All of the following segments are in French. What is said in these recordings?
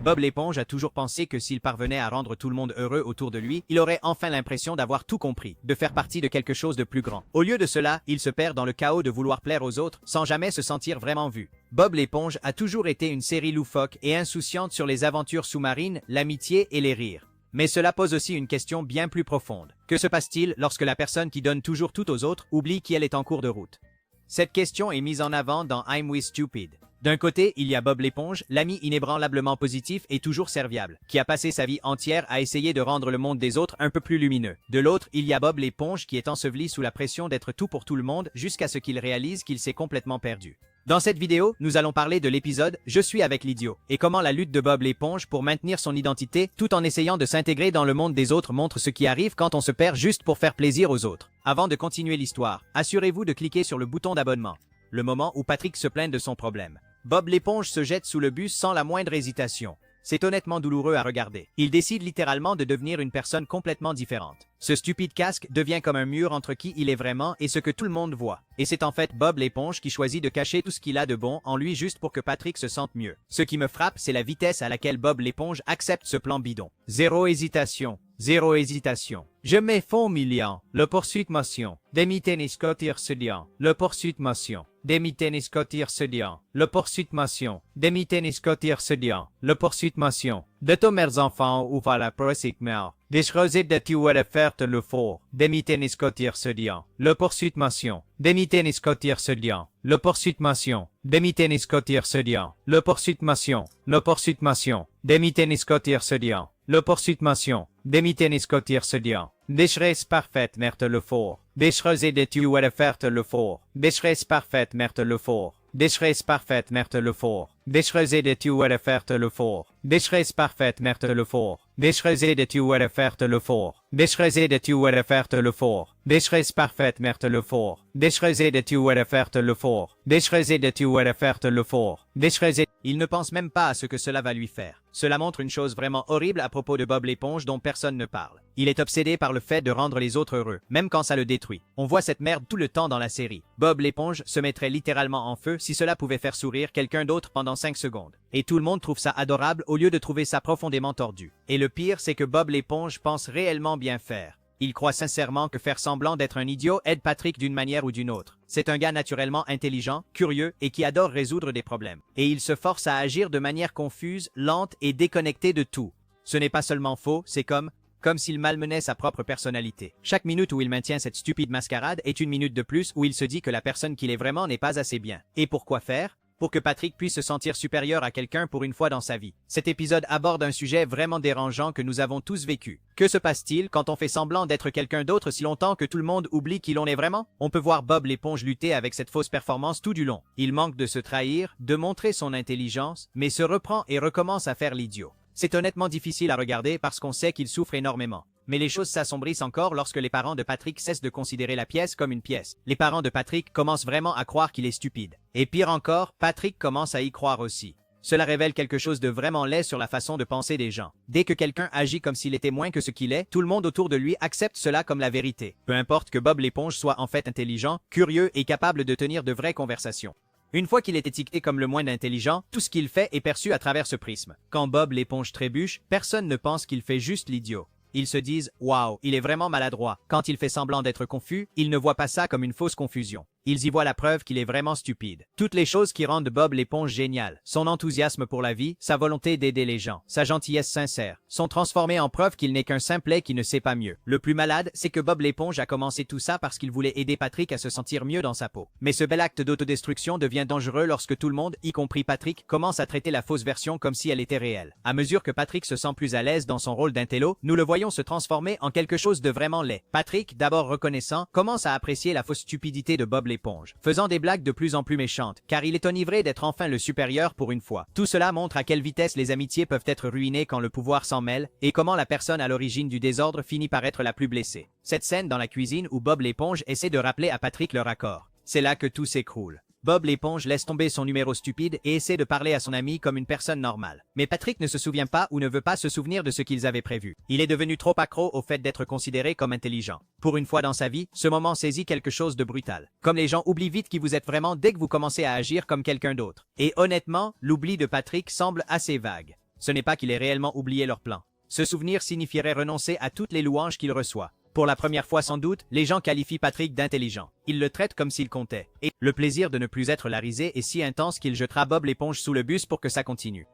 Bob l'éponge a toujours pensé que s'il parvenait à rendre tout le monde heureux autour de lui, il aurait enfin l'impression d'avoir tout compris, de faire partie de quelque chose de plus grand. Au lieu de cela, il se perd dans le chaos de vouloir plaire aux autres, sans jamais se sentir vraiment vu. Bob l'éponge a toujours été une série loufoque et insouciante sur les aventures sous-marines, l'amitié et les rires. Mais cela pose aussi une question bien plus profonde. Que se passe-t-il lorsque la personne qui donne toujours tout aux autres oublie qu'elle est en cours de route? Cette question est mise en avant dans I'm We Stupid. D'un côté, il y a Bob l'éponge, l'ami inébranlablement positif et toujours serviable, qui a passé sa vie entière à essayer de rendre le monde des autres un peu plus lumineux. De l'autre, il y a Bob l'éponge qui est enseveli sous la pression d'être tout pour tout le monde jusqu'à ce qu'il réalise qu'il s'est complètement perdu. Dans cette vidéo, nous allons parler de l'épisode « Je suis avec l'idiot » et comment la lutte de Bob l'éponge pour maintenir son identité tout en essayant de s'intégrer dans le monde des autres montre ce qui arrive quand on se perd juste pour faire plaisir aux autres. Avant de continuer l'histoire, assurez-vous de cliquer sur le bouton d'abonnement. Le moment où Patrick se plaint de son problème. Bob l'éponge se jette sous le bus sans la moindre hésitation. C'est honnêtement douloureux à regarder. Il décide littéralement de devenir une personne complètement différente. Ce stupide casque devient comme un mur entre qui il est vraiment et ce que tout le monde voit. Et c'est en fait Bob l'éponge qui choisit de cacher tout ce qu'il a de bon en lui juste pour que Patrick se sente mieux. Ce qui me frappe, c'est la vitesse à laquelle Bob l'éponge accepte ce plan bidon. Zéro hésitation. Zéro hésitation. Je mets fond million. Le poursuite motion. Demi tennis cotir sedian. Le poursuite motion. Demi tennis cotir sedian. Le poursuite motion. Demi tennis cotir sedian. Le poursuite motion. De ton mères enfants ou va la prosique mère. Des choses de tu vas faire te le fort. Demi tennis cotir sedian. Le poursuite motion. Demi tennis cotir sedian. Le poursuite motion. Demi tennis cotir sedian. Le poursuite motion. Le poursuite motion. Demi tennis cotir sedian. Le poursuite motion. Demi tennis cotir sedian. Décheresse parfaite merte le fort. Décheresse de tu vas faire te le fort. Décheresse parfaite merte le fort. Décheresse parfaite merte le fort. Décheresse de tu vas faire te le fort. Décheresse parfaite merte le fort. Décheresse de tu vas faire te le fort. Décheresse de tu vas faire te le fort. Décheresse parfaite merte le fort. Décheresse de tu vas faire te le fort. Décheresse de tu vas faire te le fort. Décheresse. Il ne pense même pas à ce que cela va lui faire. Cela montre une chose vraiment horrible à propos de Bob l'éponge dont personne ne parle. Il est obsédé par le fait de rendre les autres heureux, même quand ça le détruit. On voit cette merde tout le temps dans la série. Bob l'éponge se mettrait littéralement en feu si cela pouvait faire sourire quelqu'un d'autre pendant 5 secondes. Et tout le monde trouve ça adorable au lieu de trouver ça profondément tordu. Et le pire, c'est que Bob l'éponge pense réellement bien faire. Il croit sincèrement que faire semblant d'être un idiot aide Patrick d'une manière ou d'une autre. C'est un gars naturellement intelligent, curieux et qui adore résoudre des problèmes. Et il se force à agir de manière confuse, lente et déconnectée de tout. Ce n'est pas seulement faux, c'est comme s'il malmenait sa propre personnalité. Chaque minute où il maintient cette stupide mascarade est une minute de plus où il se dit que la personne qu'il est vraiment n'est pas assez bien. Et pourquoi faire? Pour que Patrick puisse se sentir supérieur à quelqu'un pour une fois dans sa vie. Cet épisode aborde un sujet vraiment dérangeant que nous avons tous vécu. Que se passe-t-il quand on fait semblant d'être quelqu'un d'autre si longtemps que tout le monde oublie qui l'on est vraiment? On peut voir Bob l'éponge lutter avec cette fausse performance tout du long. Il manque de se trahir, de montrer son intelligence, mais se reprend et recommence à faire l'idiot. C'est honnêtement difficile à regarder parce qu'on sait qu'il souffre énormément. Mais les choses s'assombrissent encore lorsque les parents de Patrick cessent de considérer la pièce comme une pièce. Les parents de Patrick commencent vraiment à croire qu'il est stupide. Et pire encore, Patrick commence à y croire aussi. Cela révèle quelque chose de vraiment laid sur la façon de penser des gens. Dès que quelqu'un agit comme s'il était moins que ce qu'il est, tout le monde autour de lui accepte cela comme la vérité. Peu importe que Bob l'éponge soit en fait intelligent, curieux et capable de tenir de vraies conversations. Une fois qu'il est étiqueté comme le moins intelligent, tout ce qu'il fait est perçu à travers ce prisme. Quand Bob l'éponge trébuche, personne ne pense qu'il fait juste l'idiot. Ils se disent « Waouh, il est vraiment maladroit ». Quand il fait semblant d'être confus, ils ne voient pas ça comme une fausse confusion. Ils y voient la preuve qu'il est vraiment stupide. Toutes les choses qui rendent Bob l'éponge génial, son enthousiasme pour la vie, sa volonté d'aider les gens, sa gentillesse sincère, sont transformées en preuve qu'il n'est qu'un simplet qui ne sait pas mieux. Le plus malade, c'est que Bob l'éponge a commencé tout ça parce qu'il voulait aider Patrick à se sentir mieux dans sa peau. Mais ce bel acte d'autodestruction devient dangereux lorsque tout le monde, y compris Patrick, commence à traiter la fausse version comme si elle était réelle. À mesure que Patrick se sent plus à l'aise dans son rôle d'intello, nous le voyons se transformer en quelque chose de vraiment laid. Patrick, d'abord reconnaissant, commence à apprécier la fausse stupidité de Bob l'éponge, faisant des blagues de plus en plus méchantes, car il est enivré d'être enfin le supérieur pour une fois. Tout cela montre à quelle vitesse les amitiés peuvent être ruinées quand le pouvoir s'en mêle, et comment la personne à l'origine du désordre finit par être la plus blessée. Cette scène dans la cuisine où Bob l'éponge essaie de rappeler à Patrick leur accord. C'est là que tout s'écroule. Bob l'éponge laisse tomber son numéro stupide et essaie de parler à son ami comme une personne normale. Mais Patrick ne se souvient pas ou ne veut pas se souvenir de ce qu'ils avaient prévu. Il est devenu trop accro au fait d'être considéré comme intelligent. Pour une fois dans sa vie, ce moment saisit quelque chose de brutal. Comme les gens oublient vite qui vous êtes vraiment dès que vous commencez à agir comme quelqu'un d'autre. Et honnêtement, l'oubli de Patrick semble assez vague. Ce n'est pas qu'il ait réellement oublié leur plan. Ce souvenir signifierait renoncer à toutes les louanges qu'il reçoit. Pour la première fois sans doute, les gens qualifient Patrick d'intelligent. Ils le traitent comme s'il comptait. Et le plaisir de ne plus être la risée est si intense qu'il jettera Bob l'éponge sous le bus pour que ça continue.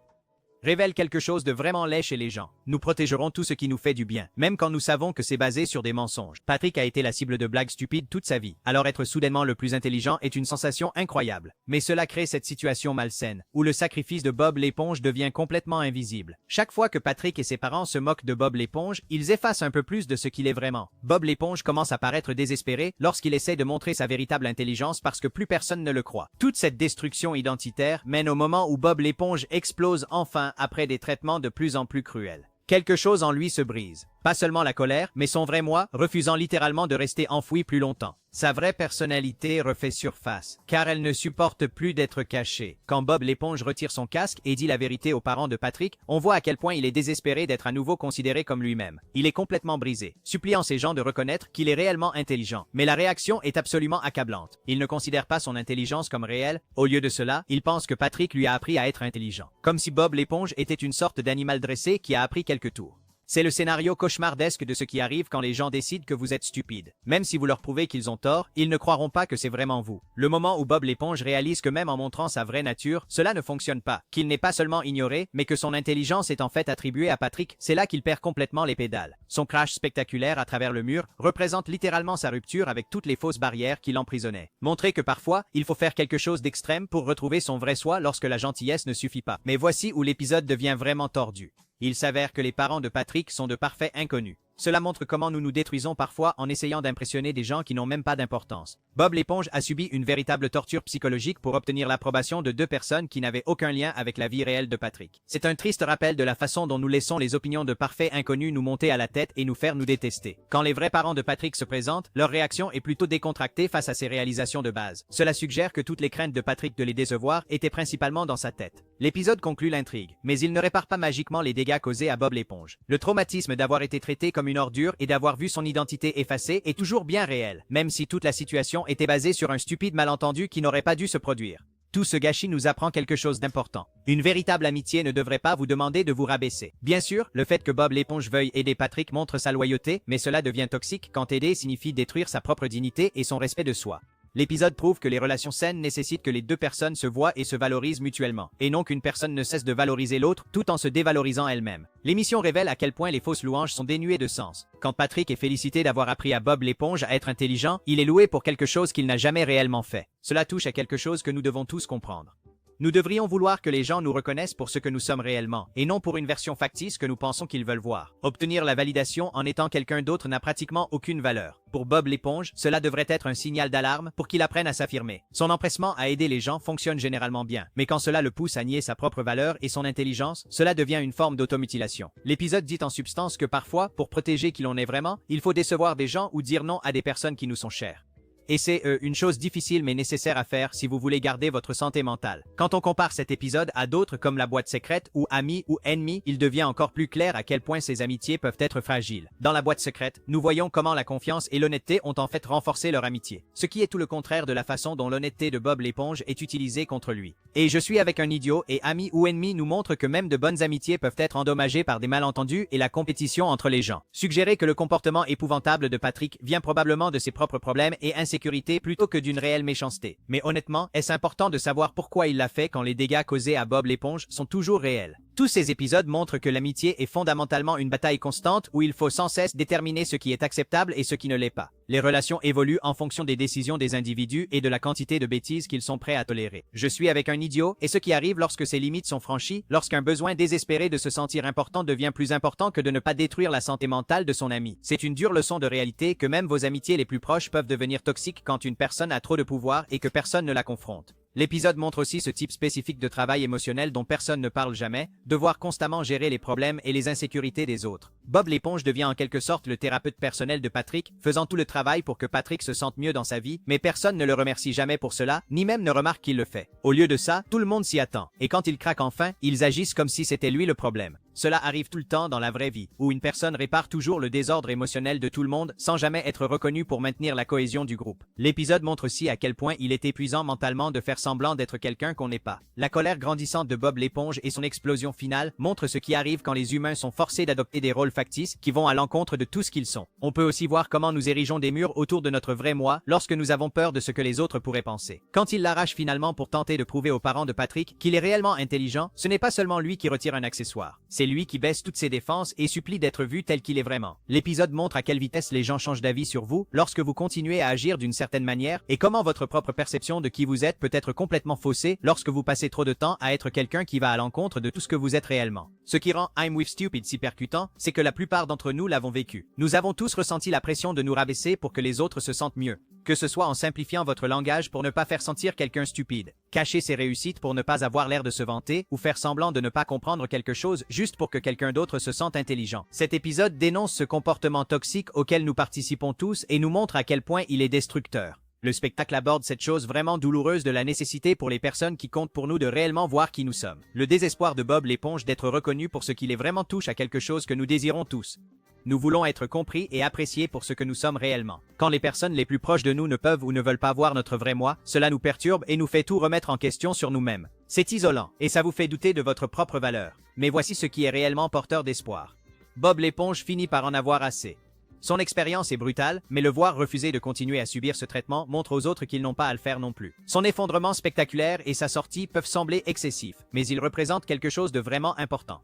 Révèle quelque chose de vraiment laid chez les gens. Nous protégerons tout ce qui nous fait du bien, même quand nous savons que c'est basé sur des mensonges. Patrick a été la cible de blagues stupides toute sa vie. Alors être soudainement le plus intelligent est une sensation incroyable. Mais cela crée cette situation malsaine, où le sacrifice de Bob l'éponge devient complètement invisible. Chaque fois que Patrick et ses parents se moquent de Bob l'éponge, ils effacent un peu plus de ce qu'il est vraiment. Bob l'éponge commence à paraître désespéré lorsqu'il essaie de montrer sa véritable intelligence parce que plus personne ne le croit. Toute cette destruction identitaire mène au moment où Bob l'éponge explose enfin après des traitements de plus en plus cruels. Quelque chose en lui se brise. Pas seulement la colère, mais son vrai moi, refusant littéralement de rester enfoui plus longtemps. Sa vraie personnalité refait surface, car elle ne supporte plus d'être cachée. Quand Bob l'éponge retire son casque et dit la vérité aux parents de Patrick, on voit à quel point il est désespéré d'être à nouveau considéré comme lui-même. Il est complètement brisé, suppliant ces gens de reconnaître qu'il est réellement intelligent. Mais la réaction est absolument accablante. Il ne considère pas son intelligence comme réelle. Au lieu de cela, il pense que Patrick lui a appris à être intelligent. Comme si Bob l'éponge était une sorte d'animal dressé qui a appris quelques tours. C'est le scénario cauchemardesque de ce qui arrive quand les gens décident que vous êtes stupide. Même si vous leur prouvez qu'ils ont tort, ils ne croiront pas que c'est vraiment vous. Le moment où Bob l'éponge réalise que même en montrant sa vraie nature, cela ne fonctionne pas, qu'il n'est pas seulement ignoré, mais que son intelligence est en fait attribuée à Patrick, c'est là qu'il perd complètement les pédales. Son crash spectaculaire à travers le mur représente littéralement sa rupture avec toutes les fausses barrières qui l'emprisonnaient. Montrer que parfois, il faut faire quelque chose d'extrême pour retrouver son vrai soi lorsque la gentillesse ne suffit pas. Mais voici où l'épisode devient vraiment tordu. Il s'avère que les parents de Patrick sont de parfaits inconnus. Cela montre comment nous nous détruisons parfois en essayant d'impressionner des gens qui n'ont même pas d'importance. Bob l'éponge a subi une véritable torture psychologique pour obtenir l'approbation de deux personnes qui n'avaient aucun lien avec la vie réelle de Patrick. C'est un triste rappel de la façon dont nous laissons les opinions de parfaits inconnus nous monter à la tête et nous faire nous détester. Quand les vrais parents de Patrick se présentent, leur réaction est plutôt décontractée face à ses réalisations de base. Cela suggère que toutes les craintes de Patrick de les décevoir étaient principalement dans sa tête. L'épisode conclut l'intrigue, mais il ne répare pas magiquement les dégâts causés à Bob l'éponge. Le traumatisme d'avoir été traité comme une ordure et d'avoir vu son identité effacée est toujours bien réel, même si toute la situation était basée sur un stupide malentendu qui n'aurait pas dû se produire. Tout ce gâchis nous apprend quelque chose d'important. Une véritable amitié ne devrait pas vous demander de vous rabaisser. Bien sûr, le fait que Bob l'éponge veuille aider Patrick montre sa loyauté, mais cela devient toxique quand aider signifie détruire sa propre dignité et son respect de soi. L'épisode prouve que les relations saines nécessitent que les deux personnes se voient et se valorisent mutuellement, et non qu'une personne ne cesse de valoriser l'autre tout en se dévalorisant elle-même. L'émission révèle à quel point les fausses louanges sont dénuées de sens. Quand Patrick est félicité d'avoir appris à Bob l'éponge à être intelligent, il est loué pour quelque chose qu'il n'a jamais réellement fait. Cela touche à quelque chose que nous devons tous comprendre. Nous devrions vouloir que les gens nous reconnaissent pour ce que nous sommes réellement, et non pour une version factice que nous pensons qu'ils veulent voir. Obtenir la validation en étant quelqu'un d'autre n'a pratiquement aucune valeur. Pour Bob l'éponge, cela devrait être un signal d'alarme pour qu'il apprenne à s'affirmer. Son empressement à aider les gens fonctionne généralement bien, mais quand cela le pousse à nier sa propre valeur et son intelligence, cela devient une forme d'automutilation. L'épisode dit en substance que parfois, pour protéger qui l'on est vraiment, il faut décevoir des gens ou dire non à des personnes qui nous sont chères. Et c'est une chose difficile mais nécessaire à faire si vous voulez garder votre santé mentale. Quand on compare cet épisode à d'autres comme La Boîte Secrète ou Amis ou Ennemis, il devient encore plus clair à quel point ces amitiés peuvent être fragiles. Dans La Boîte Secrète, nous voyons comment la confiance et l'honnêteté ont en fait renforcé leur amitié. Ce qui est tout le contraire de la façon dont l'honnêteté de Bob l'éponge est utilisée contre lui. Et je suis avec un idiot et Amis ou Ennemis nous montre que même de bonnes amitiés peuvent être endommagées par des malentendus et la compétition entre les gens. Suggérer que le comportement épouvantable de Patrick vient probablement de ses propres problèmes et insécurité plutôt que d'une réelle méchanceté. Mais honnêtement, est-ce important de savoir pourquoi il l'a fait quand les dégâts causés à Bob l'éponge sont toujours réels? Tous ces épisodes montrent que l'amitié est fondamentalement une bataille constante où il faut sans cesse déterminer ce qui est acceptable et ce qui ne l'est pas. Les relations évoluent en fonction des décisions des individus et de la quantité de bêtises qu'ils sont prêts à tolérer. Je suis avec un idiot et ce qui arrive lorsque ces limites sont franchies, lorsqu'un besoin désespéré de se sentir important devient plus important que de ne pas détruire la santé mentale de son ami. C'est une dure leçon de réalité que même vos amitiés les plus proches peuvent devenir toxiques quand une personne a trop de pouvoir et que personne ne la confronte. L'épisode montre aussi ce type spécifique de travail émotionnel dont personne ne parle jamais, devoir constamment gérer les problèmes et les insécurités des autres. Bob l'éponge devient en quelque sorte le thérapeute personnel de Patrick, faisant tout le travail pour que Patrick se sente mieux dans sa vie, mais personne ne le remercie jamais pour cela, ni même ne remarque qu'il le fait. Au lieu de ça, tout le monde s'y attend, et quand il craque enfin, ils agissent comme si c'était lui le problème. Cela arrive tout le temps dans la vraie vie, où une personne répare toujours le désordre émotionnel de tout le monde sans jamais être reconnue pour maintenir la cohésion du groupe. L'épisode montre aussi à quel point il est épuisant mentalement de faire semblant d'être quelqu'un qu'on n'est pas. La colère grandissante de Bob l'éponge et son explosion finale montrent ce qui arrive quand les humains sont forcés d'adopter des rôles factices qui vont à l'encontre de tout ce qu'ils sont. On peut aussi voir comment nous érigeons des murs autour de notre vrai moi lorsque nous avons peur de ce que les autres pourraient penser. Quand il l'arrache finalement pour tenter de prouver aux parents de Patrick qu'il est réellement intelligent, ce n'est pas seulement lui qui retire un accessoire. C'est lui qui baisse toutes ses défenses et supplie d'être vu tel qu'il est vraiment. L'épisode montre à quelle vitesse les gens changent d'avis sur vous lorsque vous continuez à agir d'une certaine manière et comment votre propre perception de qui vous êtes peut être complètement faussée lorsque vous passez trop de temps à être quelqu'un qui va à l'encontre de tout ce que vous êtes réellement. Ce qui rend I'm with Stupid si percutant, c'est que la plupart d'entre nous l'avons vécu. Nous avons tous ressenti la pression de nous rabaisser pour que les autres se sentent mieux. Que ce soit en simplifiant votre langage pour ne pas faire sentir quelqu'un stupide, cacher ses réussites pour ne pas avoir l'air de se vanter ou faire semblant de ne pas comprendre quelque chose juste pour que quelqu'un d'autre se sente intelligent. Cet épisode dénonce ce comportement toxique auquel nous participons tous et nous montre à quel point il est destructeur. Le spectacle aborde cette chose vraiment douloureuse de la nécessité pour les personnes qui comptent pour nous de réellement voir qui nous sommes. Le désespoir de Bob l'éponge d'être reconnu pour ce qu'il est vraiment touche à quelque chose que nous désirons tous. Nous voulons être compris et appréciés pour ce que nous sommes réellement. Quand les personnes les plus proches de nous ne peuvent ou ne veulent pas voir notre vrai moi, cela nous perturbe et nous fait tout remettre en question sur nous-mêmes. C'est isolant, et ça vous fait douter de votre propre valeur. Mais voici ce qui est réellement porteur d'espoir. Bob l'éponge finit par en avoir assez. Son expérience est brutale, mais le voir refuser de continuer à subir ce traitement montre aux autres qu'ils n'ont pas à le faire non plus. Son effondrement spectaculaire et sa sortie peuvent sembler excessifs, mais ils représentent quelque chose de vraiment important.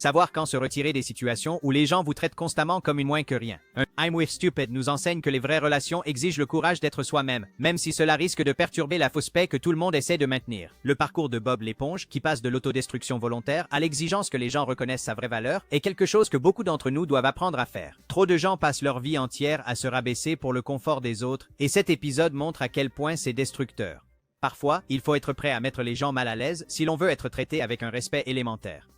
Savoir quand se retirer des situations où les gens vous traitent constamment comme une moins que rien. Un I'm with Stupid nous enseigne que les vraies relations exigent le courage d'être soi-même, même si cela risque de perturber la fausse paix que tout le monde essaie de maintenir. Le parcours de Bob l'éponge, qui passe de l'autodestruction volontaire à l'exigence que les gens reconnaissent sa vraie valeur, est quelque chose que beaucoup d'entre nous doivent apprendre à faire. Trop de gens passent leur vie entière à se rabaisser pour le confort des autres, et cet épisode montre à quel point c'est destructeur. Parfois, il faut être prêt à mettre les gens mal à l'aise si l'on veut être traité avec un respect élémentaire.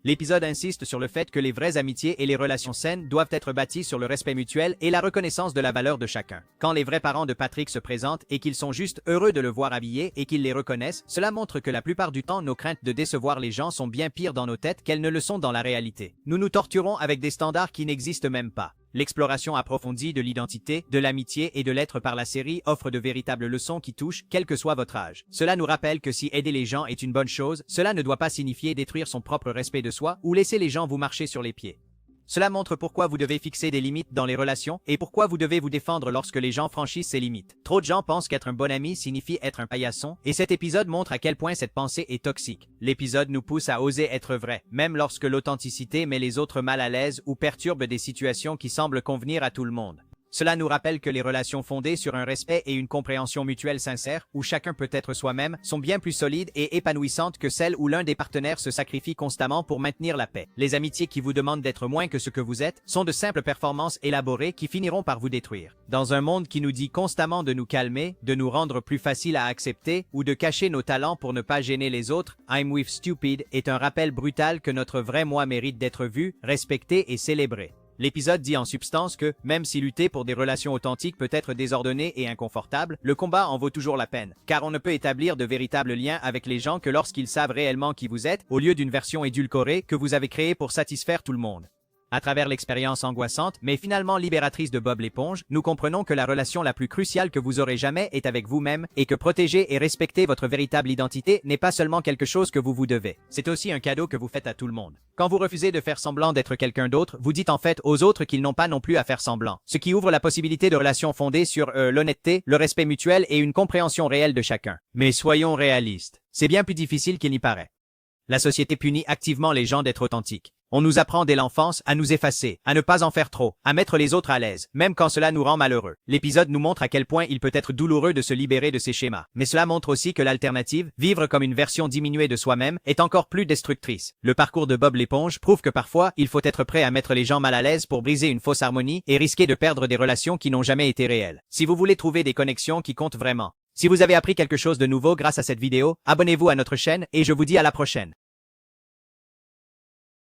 L'épisode insiste sur le fait que les vraies amitiés et les relations saines doivent être bâties sur le respect mutuel et la reconnaissance de la valeur de chacun. Quand les vrais parents de Patrick se présentent et qu'ils sont juste heureux de le voir habillé et qu'ils les reconnaissent, cela montre que la plupart du temps nos craintes de décevoir les gens sont bien pires dans nos têtes qu'elles ne le sont dans la réalité. Nous nous torturons avec des standards qui n'existent même pas. L'exploration approfondie de l'identité, de l'amitié et de l'être par la série offre de véritables leçons qui touchent, quel que soit votre âge. Cela nous rappelle que si aider les gens est une bonne chose, cela ne doit pas signifier détruire son propre respect de soi ou laisser les gens vous marcher sur les pieds. Cela montre pourquoi vous devez fixer des limites dans les relations et pourquoi vous devez vous défendre lorsque les gens franchissent ces limites. Trop de gens pensent qu'être un bon ami signifie être un paillasson, et cet épisode montre à quel point cette pensée est toxique. L'épisode nous pousse à oser être vrai, même lorsque l'authenticité met les autres mal à l'aise ou perturbe des situations qui semblent convenir à tout le monde. Cela nous rappelle que les relations fondées sur un respect et une compréhension mutuelle sincère, où chacun peut être soi-même, sont bien plus solides et épanouissantes que celles où l'un des partenaires se sacrifie constamment pour maintenir la paix. Les amitiés qui vous demandent d'être moins que ce que vous êtes sont de simples performances élaborées qui finiront par vous détruire. Dans un monde qui nous dit constamment de nous calmer, de nous rendre plus faciles à accepter ou de cacher nos talents pour ne pas gêner les autres, I'm with Stupid est un rappel brutal que notre vrai moi mérite d'être vu, respecté et célébré. L'épisode dit en substance que, même si lutter pour des relations authentiques peut être désordonné et inconfortable, le combat en vaut toujours la peine, car on ne peut établir de véritables liens avec les gens que lorsqu'ils savent réellement qui vous êtes, au lieu d'une version édulcorée que vous avez créée pour satisfaire tout le monde. À travers l'expérience angoissante, mais finalement libératrice de Bob l'éponge, nous comprenons que la relation la plus cruciale que vous aurez jamais est avec vous-même et que protéger et respecter votre véritable identité n'est pas seulement quelque chose que vous vous devez. C'est aussi un cadeau que vous faites à tout le monde. Quand vous refusez de faire semblant d'être quelqu'un d'autre, vous dites en fait aux autres qu'ils n'ont pas non plus à faire semblant. Ce qui ouvre la possibilité de relations fondées sur l'honnêteté, le respect mutuel et une compréhension réelle de chacun. Mais soyons réalistes. C'est bien plus difficile qu'il n'y paraît. La société punit activement les gens d'être authentiques. On nous apprend dès l'enfance à nous effacer, à ne pas en faire trop, à mettre les autres à l'aise, même quand cela nous rend malheureux. L'épisode nous montre à quel point il peut être douloureux de se libérer de ces schémas. Mais cela montre aussi que l'alternative, vivre comme une version diminuée de soi-même, est encore plus destructrice. Le parcours de Bob l'éponge prouve que parfois, il faut être prêt à mettre les gens mal à l'aise pour briser une fausse harmonie et risquer de perdre des relations qui n'ont jamais été réelles. Si vous voulez trouver des connexions qui comptent vraiment, si vous avez appris quelque chose de nouveau grâce à cette vidéo, abonnez-vous à notre chaîne et je vous dis à la prochaine.